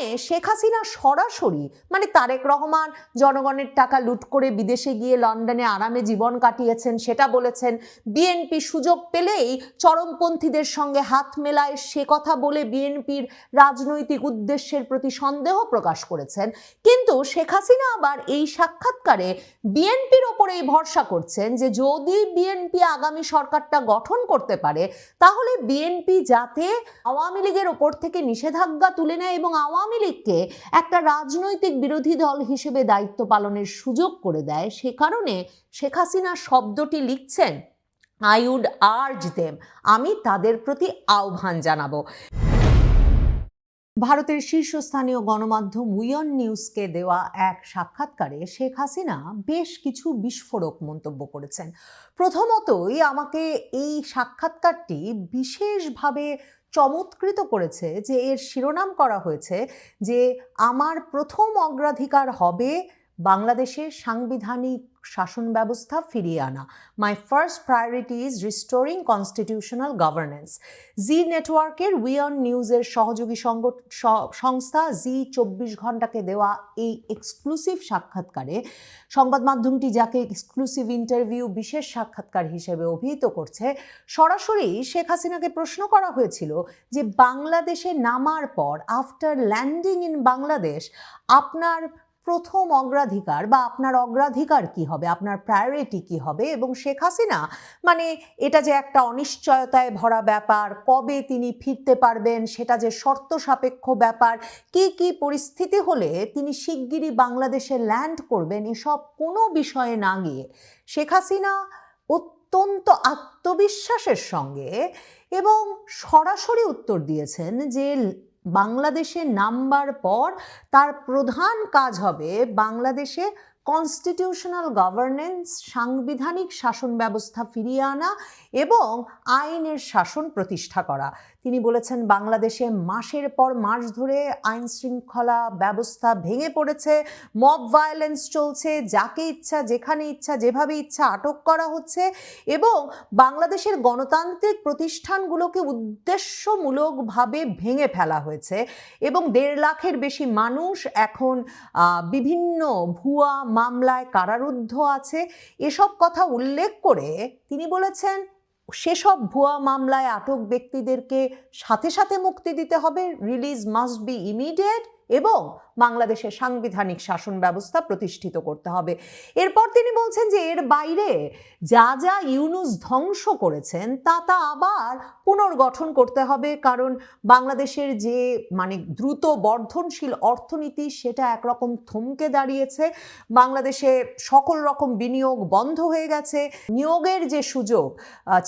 যেখানে শেখ হাসিনা সরাসরি মানে তারেক রহমান জনগণের টাকা লুট করে বিদেশে গিয়ে লন্ডনে আরামে জীবন কাটিয়েছেন সেটা বলেছেন, বিএনপি সুযোগ পেলেই চরমপন্থীদের সঙ্গে হাত মেলায় সে কথা বলে বিএনপির রাজনৈতিক উদ্দেশ্যের প্রতি সন্দেহ প্রকাশ করেছেন। কিন্তু শেখ হাসিনা আবার এই সাক্ষাৎকারে বিএনপির ওপরেই ভরসা করছেন যে যদি বিএনপি আগামী সরকারটা গঠন করতে পারে তাহলে বিএনপি যাতে আওয়ামী লীগের ওপর থেকে নিষেধাজ্ঞা তুলে নেয় এবং আওয়ামী লীগকে একটা রাজনৈতিক বিরোধী দল হিসেবে দায়িত্ব পালনের সুযোগ করে দেয়। সে কারণে শেখ হাসিনা শব্দটি লিখছেন আই উড আর্জ দেম, আমি তাদের প্রতি আহ্বান জানাবো। ভারতের শীর্ষস্থানীয় গণমাধ্যম উইয়ন নিউজকে দেওয়া এক সাক্ষাৎকারে শেখ হাসিনা বেশ কিছু বিস্ফোরক মন্তব্য করেছেন। প্রথমতই আমাকে এই সাক্ষাৎকারটি বিশেষভাবে চমৎকৃত করেছে যে এর শিরোনাম করা হয়েছে যে আমার প্রথম অগ্রাধিকার হবে বাংলাদেশের সাংবিধানিক শাসন ব্যবস্থা ফিরিয়ে আনা। My first priority is restoring constitutional governance. Zee নেটওয়ার্কের উইয়ন নিউজের সহযোগী সংস্থা জি 24 ঘন্টাকে দেওয়া এই এক্সক্লুসিভ সাক্ষাৎকারে সংবাদ মাধ্যমটি যাকে এক্সক্লুসিভ ইন্টারভিউ বিশেষ সাক্ষাৎকার হিসেবে অভিহিত করছে, সরাসরি শেখ হাসিনাকে প্রশ্ন করা হয়েছিল যে বাংলাদেশে নামার পর আফটার ল্যান্ডিং ইন বাংলাদেশ আপনার প্রথম অগ্রাধিকার বা আপনার অগ্রাধিকার কি হবে, আপনার প্রায়োরিটি কি হবে। এবং শেখ হাসিনা মানে এটা যে একটা অনিশ্চয়তায় ভরা ব্যাপার, কবে তিনি ফিরতে পারবেন সেটা যে শর্ত সাপেক্ষ ব্যাপার, কি কি পরিস্থিতি হলে তিনি শিগগিরই বাংলাদেশে ল্যান্ড করবেন, এসব কোনো বিষয়ে না গিয়ে শেখ হাসিনা অত্যন্ত আত্মবিশ্বাসের সঙ্গে এবং সরাসরি উত্তর দিয়েছেন যে বাংলাদেশে নামবার পর তার প্রধান কাজ হবে বাংলাদেশে কনস্টিটিউশনাল গভর্নেন্স, সাংবিধানিক শাসন ব্যবস্থা ফিরিয়ে আনা এবং আইনের শাসন প্রতিষ্ঠা করা। তিনি বলেছেন বাংলাদেশে মাসের পর মাস ধরে আইন শৃঙ্খলা ব্যবস্থা ভেঙে পড়েছে, মব ভায়োলেন্স চলছে, যাকে ইচ্ছা যেখানে ইচ্ছা যেভাবে ইচ্ছা আটক করা হচ্ছে এবং বাংলাদেশের গণতান্ত্রিক প্রতিষ্ঠানগুলোকে উদ্দেশ্যমূলকভাবে ভেঙে ফেলা হয়েছে এবং 1.5 লাখের বেশি মানুষ এখন বিভিন্ন ভুয়া মামলায় কারারুদ্ধ আছে। এসব কথা উল্লেখ করে তিনি বলেছেন সেসব ভুয়া মামলায় আটক ব্যক্তিদেরকে সাথে সাথে মুক্তি দিতে হবে, রিলিজ মাস্ট বি ইমিডিয়েট, এবং বাংলাদেশের সাংবিধানিক শাসন ব্যবস্থা প্রতিষ্ঠিত করতে হবে। এরপর তিনি বলছেন যে এর বাইরে যা যা ইউনূস ধ্বংস করেছেন তা আবার পুনর্গঠন করতে হবে, কারণ বাংলাদেশের যে মানে দ্রুত বর্ধনশীল অর্থনীতি সেটা একরকম থমকে দাঁড়িয়েছে, বাংলাদেশে সকল রকম বিনিয়োগ বন্ধ হয়ে গেছে, নিয়োগের যে সুযোগ,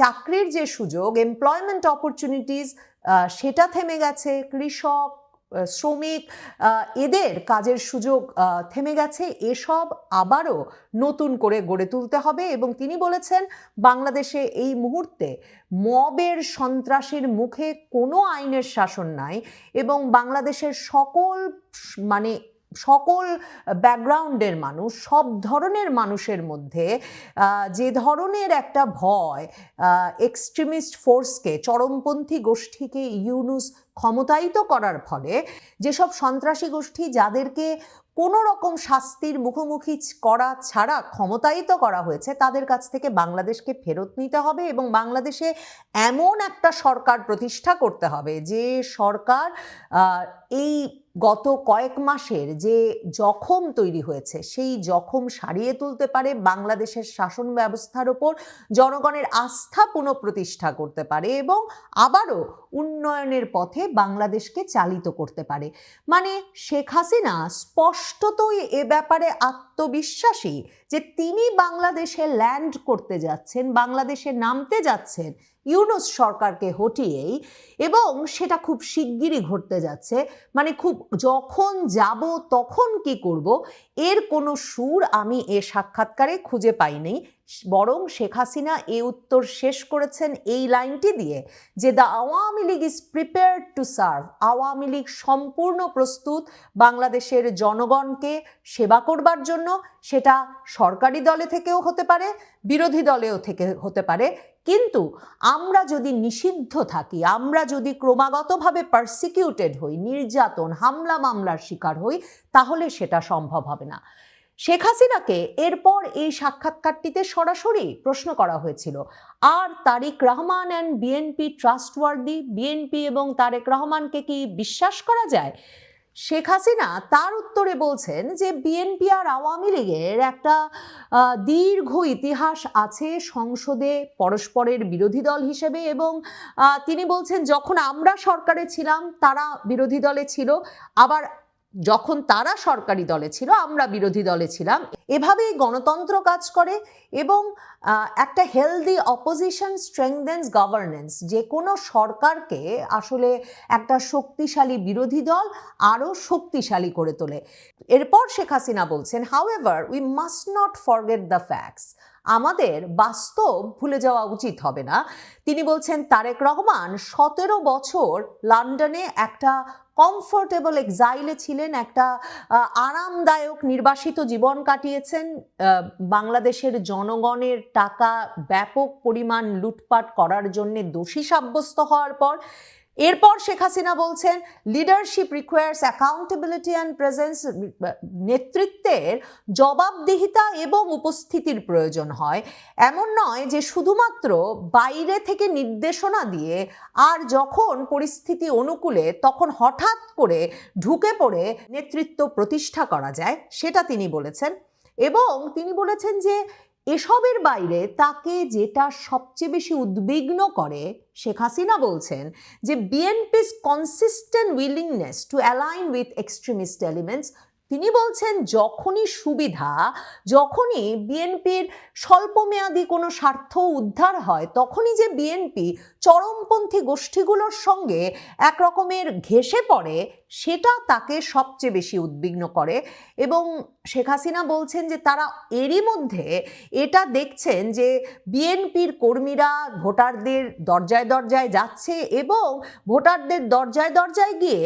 চাকরির যে সুযোগ, এমপ্লয়মেন্ট অপরচুনিটিস সেটা থেমে গেছে, কৃষক শ্রমিক এদের কাজের সুযোগ থেমে গেছে, এসব আবারও নতুন করে গড়ে তুলতে হবে। এবং তিনি বলেছেন বাংলাদেশে এই মুহূর্তে মবের সন্ত্রাসীর মুখে কোনো আইনের শাসন নাই এবং বাংলাদেশের সকল ব্যাকগ্রাউন্ডের মানুষ, সব ধরনের মানুষের মধ্যে যে ধরনের একটা ভয় এক্সট্রিমিস্ট ফোর্সকে, চরমপন্থী গোষ্ঠীকে ইউনূস ক্ষমতায়িত করার ফলে যেসব সন্ত্রাসী গোষ্ঠী যাদেরকে কোনো রকম শাস্তির মুখোমুখি করা ছাড়া ক্ষমতায়িত করা হয়েছে তাদের কাছ থেকে বাংলাদেশকে ফেরত নিতে হবে এবং বাংলাদেশে এমন একটা সরকার প্রতিষ্ঠা করতে হবে যে সরকার এই গত কয়েক মাসের যে জখম তৈরি হয়েছে সেই জখম সারিয়ে তুলতে পারে, বাংলাদেশের শাসন ব্যবস্থার ওপর জনগণের আস্থা পুনঃপ্রতিষ্ঠা করতে পারে এবং আবারও উন্নয়নের পথে বাংলাদেশকে চালিত করতে পারে। মানে শেখ হাসিনা স্পষ্টতই এ ব্যাপারে আত্মবিশ্বাসী যে তিনি বাংলাদেশে ল্যান্ড করতে যাচ্ছেন, বাংলাদেশে নামতে যাচ্ছেন ইউনূস সরকারকে হটিয়েই, এবং সেটা খুব শিগগিরই ঘটতে যাচ্ছে। মানে খুব যখন যাব তখন কি করব এর কোনো সুর আমি এ সাক্ষাৎকারে খুঁজে পাইনি, বরং শেখ হাসিনা এ উত্তর শেষ করেছেন এই লাইনটি দিয়ে যে the Awami League is prepared to serve. Awami League সম্পূর্ণ প্রস্তুত বাংলাদেশের জনগণকে সেবা করবার জন্য, সেটা সরকারি দলে থেকেও হতে পারে, বিরোধী দলেও থেকে হতে পারে, কিন্তু আমরা যদি নিষিদ্ধ থাকি, আমরা যদি ক্রমাগতভাবে পারসিকিউটেড হই, নির্যাতন, হামলা মামলার শিকার হই, তাহলে সেটা সম্ভব হবে না। শেখ হাসিনাকে এরপর এই সাক্ষাৎকারটিতে সরাসরি প্রশ্ন করা হয়েছিল, আর তারেক রহমান অ্যান্ড বিএনপি ট্রাস্টওয়ার্দি? বিএনপি এবং তারেক রহমানকে কি বিশ্বাস করা যায়? শেখ হাসিনা তার উত্তরে বলছেন যে বিএনপি আর আওয়ামী লীগের একটা দীর্ঘ ইতিহাস আছে সংসদে পরস্পরের বিরোধী দল হিসেবে, এবং তিনি বলছেন যখন আমরা সরকারে ছিলাম তারা বিরোধী দলে ছিল, আবার যখন তারা সরকারি দলে ছিল আমরা বিরোধী দলে ছিলাম। এভাবেই গণতন্ত্র কাজ করে, এবং একটা হেলদি অপোজিশন স্ট্রেংথেনস গভর্নেন্স। যে কোনো সরকারকে আসলে একটা শক্তিশালী বিরোধী দল আরও শক্তিশালী করে তোলে। এরপর শেখ হাসিনা বলছেন, however we must not forget the facts. আমাদের বাস্তব ভুলে যাওয়া উচিত হবে না। তিনি বলছেন তারেক রহমান 17 বছর লন্ডনে একটা কমফোর্টেবল এক্সাইলে ছিলেন, একটা আরামদায়ক নির্বাসিত জীবন কাটিয়েছেন। বাংলাদেশের জনগণের টাকা ব্যাপক পরিমাণ লুটপাট করার জন্য দোষী সাব্যস্ত হওয়ার পর এরপর শেখ হাসিনা বলছেন leadership requires accountability and presence. নেতৃত্বের জবাবদিহিতা এবং উপস্থিতির প্রয়োজন হয়। এমন নয় যে শুধুমাত্র বাইরে থেকে নির্দেশনা দিয়ে আর যখন পরিস্থিতি অনুকূলে তখন হঠাৎ করে ঢুকে পড়ে নেতৃত্ব প্রতিষ্ঠা করা যায়, সেটা তিনি বলেছেন। এবং তিনি বলেছেন যে এসবের বাইরে তাকে যেটা সবচেয়ে বেশি উদ্বিগ্ন করে, শেখ হাসিনা বলছেন যে বিএনপি's consistent willingness to align with extremist elements। তিনি বলছেন যখনই সুবিধা, যখনই বিএনপির স্বল্পমেয়াদী কোনো স্বার্থ উদ্ধার হয়, তখনই যে বিএনপি চরমপন্থী গোষ্ঠীগুলোর সঙ্গে এক রকমের ঘেঁষে পড়ে, সেটা তাকে সবচেয়ে বেশি উদ্বিগ্ন করে। এবং শেখ হাসিনা বলছেন যে তারা এরই মধ্যে এটা দেখছেন যে বিএনপির কর্মীরা ভোটারদের দরজায় দরজায় যাচ্ছে এবং ভোটারদের দরজায় দরজায় গিয়ে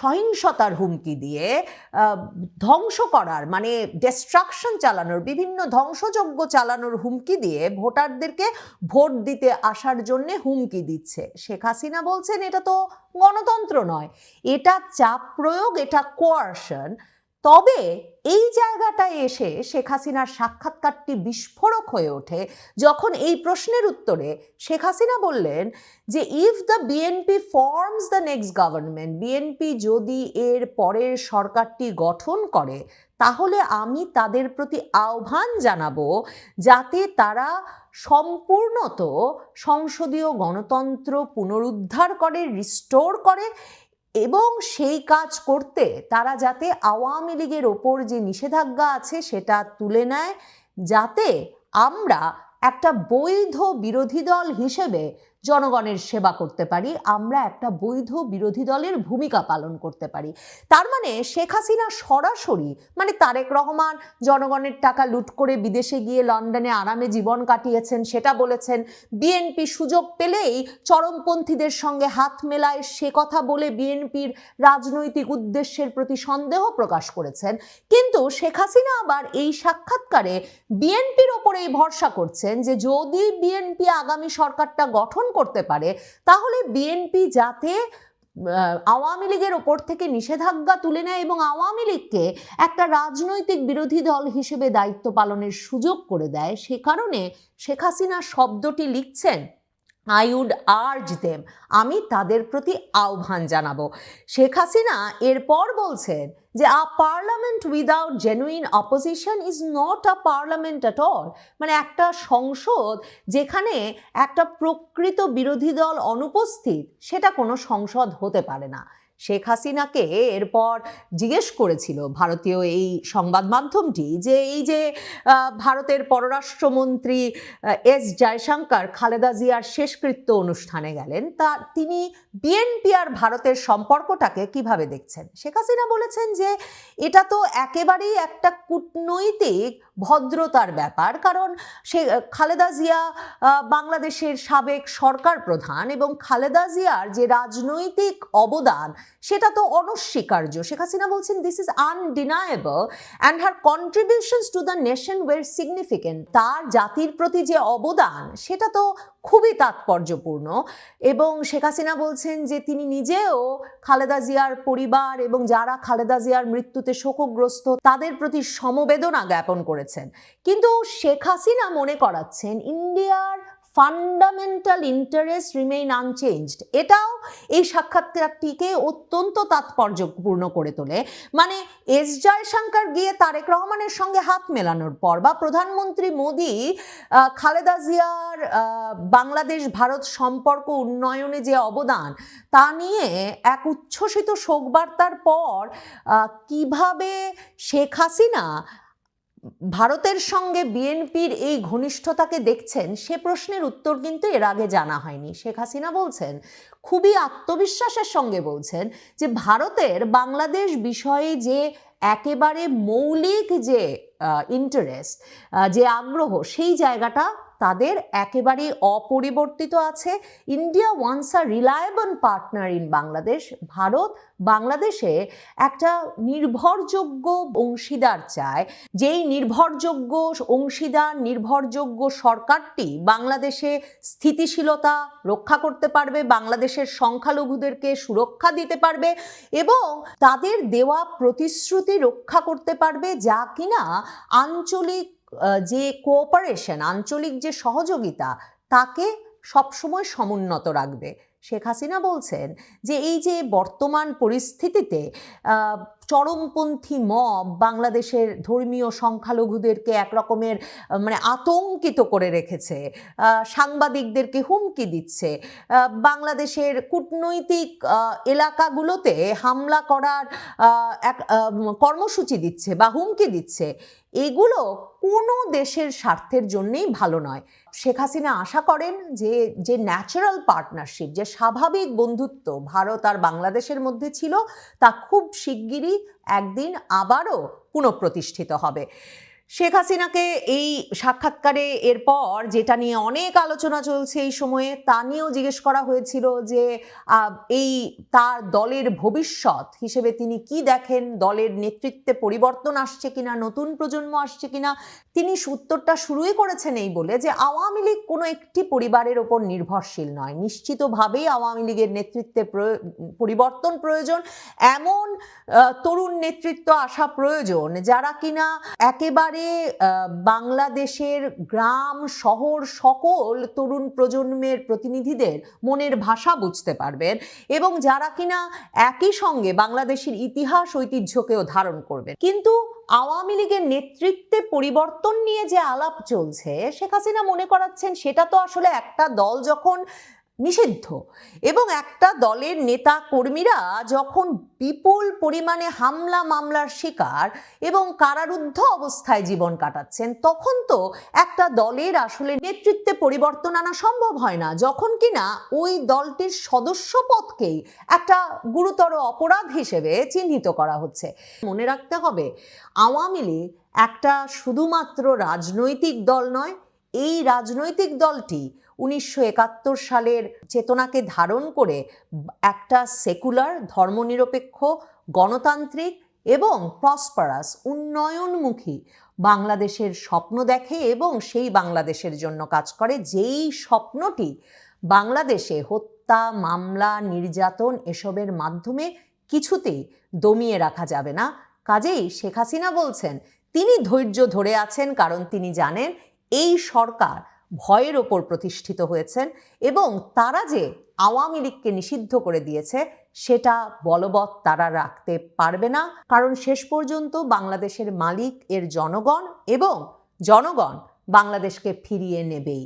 সহিংসতার হুমকি দিয়ে ধ্বংস করার, মানে ডিস্ট্রাকশন চালানোর, বিভিন্ন ধ্বংসযজ্ঞ চালানোর হুমকি দিয়ে ভোটারদেরকে ভোট দিতে আসার জন্য হুমকি দিচ্ছে। শেখ হাসিনা বলছেন এটা তো গণতন্ত্র নয়, এটা চাপ প্রয়োগ, এটা কোয়ারশন। তবে এই জায়গাটায় এসে শেখ হাসিনার সাক্ষাৎকারটি বিস্ফোরক হয়ে ওঠে যখন এই প্রশ্নের উত্তরে শেখ হাসিনা বললেন যে if the BNP forms the next government, BNP যদি এর পরের সরকারটি গঠন করে, তাহলে আমি তাদের প্রতি আহ্বান জানাবো যাতে তারা সম্পূর্ণত সংসদীয় গণতন্ত্র পুনরুদ্ধার করে, রিস্টোর করে, এবং সেই কাজ করতে তারা যাতে আওয়ামী লীগের ওপর যে নিষেধাজ্ঞা আছে সেটা তুলে নেয়, যাতে আমরা একটা বৈধ বিরোধী দল হিসেবে জনগণের সেবা করতে পারি, আমরা একটা বৈধ বিরোধী দলের ভূমিকা পালন করতে পারি। তার মানে শেখ হাসিনা সরাসরি, মানে তারেক রহমান জনগণের টাকা লুট করে বিদেশে গিয়ে লন্ডনে আরামে জীবন কাটিয়েছেন সেটা বলেছেন, বিএনপি সুযোগ পেলেই চরমপন্থীদের সঙ্গে হাত মেলায় সে কথা বলে বিএনপির রাজনৈতিক উদ্দেশ্যের প্রতি সন্দেহ প্রকাশ করেছেন। কিন্তু শেখ হাসিনা আবার এই সাক্ষাৎকারে বিএনপির ওপরেই ভরসা করছেন যে যদি বিএনপি আগামী সরকারটা গঠন করতে পারে তাহলে বিএনপি যাতে আওয়ামী লীগের ওপর থেকে নিষেধাজ্ঞা তুলে নেয় এবং আওয়ামী লীগকে একটা রাজনৈতিক বিরোধী দল হিসেবে দায়িত্ব পালনের সুযোগ করে দেয়। সে কারণে শেখ হাসিনা শব্দটি লিখছেন আই উড আর্জ দেম, আমি তাদের প্রতি আহ্বান জানাবো। শেখ হাসিনা এরপর বলছেন যে a parliament without genuine opposition is not a parliament at all. মানে একটা সংসদ যেখানে একটা প্রকৃত বিরোধী দল অনুপস্থিত, সেটা কোনো সংসদ হতে পারে না। শেখ হাসিনাকে এরপর জিজ্ঞেস করেছিল ভারতীয় এই সংবাদ মাধ্যমটি যে এই যে ভারতের পররাষ্ট্রমন্ত্রী এস জয়শঙ্কর খালেদা জিয়ার শেষকৃত্য অনুষ্ঠানে গেলেন, তা তিনি বিএনপি আর ভারতের সম্পর্কটাকে কিভাবে দেখছেন। শেখ হাসিনা বলেছেন যে এটা তো একেবারেই একটা কূটনৈতিক ভদ্রতার ব্যাপার, কারণ সে খালেদা জিয়া বাংলাদেশের সাবেক সরকার প্রধান এবং খালেদা জিয়ার যে রাজনৈতিক অবদান সেটা তো অনস্বীকার্য। শেখ হাসিনা বলছেন this is undeniable and her contributions to the nation were significant. তার জাতির প্রতি যে অবদান সেটা তো খুবই তাৎপর্যপূর্ণ। এবং শেখ হাসিনা বলছেন যে তিনি নিজেও খালেদা জিয়ার পরিবার এবং যারা খালেদা জিয়ার মৃত্যুতে শোকগ্রস্ত তাদের প্রতি সমবেদনা জ্ঞাপন করেছেন। কিন্তু শেখ হাসিনা মনে করাচ্ছেন ইন্ডিয়ার ফান্ডামেন্টাল ইন্টারেস্ট রিমেইন আনচেঞ্জড। এটাও এই সাক্ষাৎকারটিকে অত্যন্ত তাৎপর্যপূর্ণ করে তোলে। মানে এস জয়শঙ্কর গিয়ে তারেক রহমানের সঙ্গে হাত মেলানোর পর বা প্রধানমন্ত্রী মোদী খালেদা জিয়ার বাংলাদেশ ভারত সম্পর্ক উন্নয়নে যে অবদান তা নিয়ে এক উচ্ছ্বসিত শোকবার্তার পর কিভাবে শেখ হাসিনা ভারতের সঙ্গে বিএনপির এই ঘনিষ্ঠতাকে দেখছেন সে প্রশ্নের উত্তর কিন্তু এর আগে জানা হয়নি। শেখ হাসিনা বলছেন, খুবই আত্মবিশ্বাসের সঙ্গে বলছেন যে ভারতের বাংলাদেশ বিষয়ে যে একেবারে মৌলিক যে ইন্টারেস্ট, যে আগ্রহ, সেই জায়গাটা তাদের একেবারেই অপরিবর্তিত আছে। India wants a reliable partner in Bangladesh. Bharat বাংলাদেশে একটা নির্ভরযোগ্য অংশীদার চায়, যেই নির্ভরযোগ্য অংশীদার, নির্ভরযোগ্য সরকারটি বাংলাদেশে স্থিতিশীলতা রক্ষা করতে পারবে, বাংলাদেশের সংখ্যালঘুদেরকে সুরক্ষা দিতে পারবে এবং তাদের দেওয়া প্রতিশ্রুতি রক্ষা করতে পারবে, যা কিনা আঞ্চলিক যে কোঅপারেশন, আঞ্চলিক যে সহযোগিতা তাকে সবসময় সমুন্নত রাখবে। শেখ হাসিনা বলছেন যে এই যে বর্তমান পরিস্থিতিতে চরমপন্থী মব বাংলাদেশের ধর্মীয় সংখ্যালঘুদেরকে একরকমের মানে আতঙ্কিত করে রেখেছে, সাংবাদিকদেরকে হুমকি দিচ্ছে, বাংলাদেশের কূটনৈতিক এলাকাগুলোতে হামলা করার এক কর্মসূচি দিচ্ছে বা হুমকি দিচ্ছে, এগুলো কোনো দেশের স্বার্থের জন্যেই ভালো নয়। শেখ হাসিনা আশা করেন যে যে ন্যাচারাল পার্টনারশিপ, যে স্বাভাবিক বন্ধুত্ব ভারত আর বাংলাদেশের মধ্যে ছিল তা খুব শিগগিরই একদিন আবারও পুনঃপ্রতিষ্ঠিত হবে। শেখ হাসিনাকে এই সাক্ষাৎকারে এরপর যেটা নিয়ে অনেক আলোচনা চলছে এই সময়ে তা নিয়েও জিজ্ঞেস করা হয়েছিল যে এই তার দলের ভবিষ্যৎ হিসেবে তিনি কি দেখেন, দলের নেতৃত্বে পরিবর্তন আসছে কিনা, নতুন প্রজন্ম আসছে কিনা। তিনি উত্তরটা শুরুই করেছেন এই বলে যে আওয়ামী লীগ কোনো একটি পরিবারের ওপর নির্ভরশীল নয়, নিশ্চিতভাবেই আওয়ামী লীগের নেতৃত্বে পরিবর্তন প্রয়োজন, এমন তরুণ নেতৃত্ব আসা প্রয়োজন যারা কিনা একেবারে বাংলাদেশের গ্রাম শহর সকল তরুণ প্রজন্মের প্রতিনিধিদের মনের ভাষা বুঝতে পারবেন এবং যারা কিনা একই সঙ্গে বাংলাদেশের ইতিহাস ঐতিহ্যকেও ধারণ করবেন। কিন্তু আওয়ামী লীগের নেতৃত্বে পরিবর্তন নিয়ে যে আলাপ চলছে, শেখ হাসিনা মনে করাচ্ছেন সেটা তো আসলে একটা দল যখন নিষিদ্ধ এবং একটা দলের নেতা কর্মীরা যখন বিপুল পরিমাণে হামলা মামলার শিকার এবং কারারুদ্ধ অবস্থায় জীবন কাটাচ্ছেন, তখন তো একটা দলের আসলে নেতৃত্বে পরিবর্তন আনা সম্ভব হয় না, যখন কিনা ওই দলটির সদস্যপদকেই একটা গুরুতর অপরাধ হিসেবে চিহ্নিত করা হচ্ছে। মনে রাখতে হবে আওয়ামী লীগ একটা শুধুমাত্র রাজনৈতিক দল নয়, এই রাজনৈতিক দলটি 1971 সালের চেতনাকে ধারণ করে একটা সেকুলার, ধর্মনিরপেক্ষ, গণতান্ত্রিক এবং প্রসপারাস, উন্নয়নমুখী বাংলাদেশের স্বপ্ন দেখে এবং সেই বাংলাদেশের জন্য কাজ করে, যেই স্বপ্নটি বাংলাদেশে হত্যা, মামলা, নির্যাতন এসবের মাধ্যমে কিছুতেই দমিয়ে রাখা যাবে না। কাজেই শেখ হাসিনা বলছেন তিনি ধৈর্য ধরে আছেন, কারণ তিনি জানেন এই সরকার ভয়ের ওপর প্রতিষ্ঠিত হয়েছেন এবং তারা যে আওয়ামী লীগকে নিষিদ্ধ করে দিয়েছে সেটা বলবৎ তারা রাখতে পারবে না, কারণ শেষ পর্যন্ত বাংলাদেশের মালিক এর জনগণ এবং জনগণ বাংলাদেশকে ফিরিয়ে নেবেই।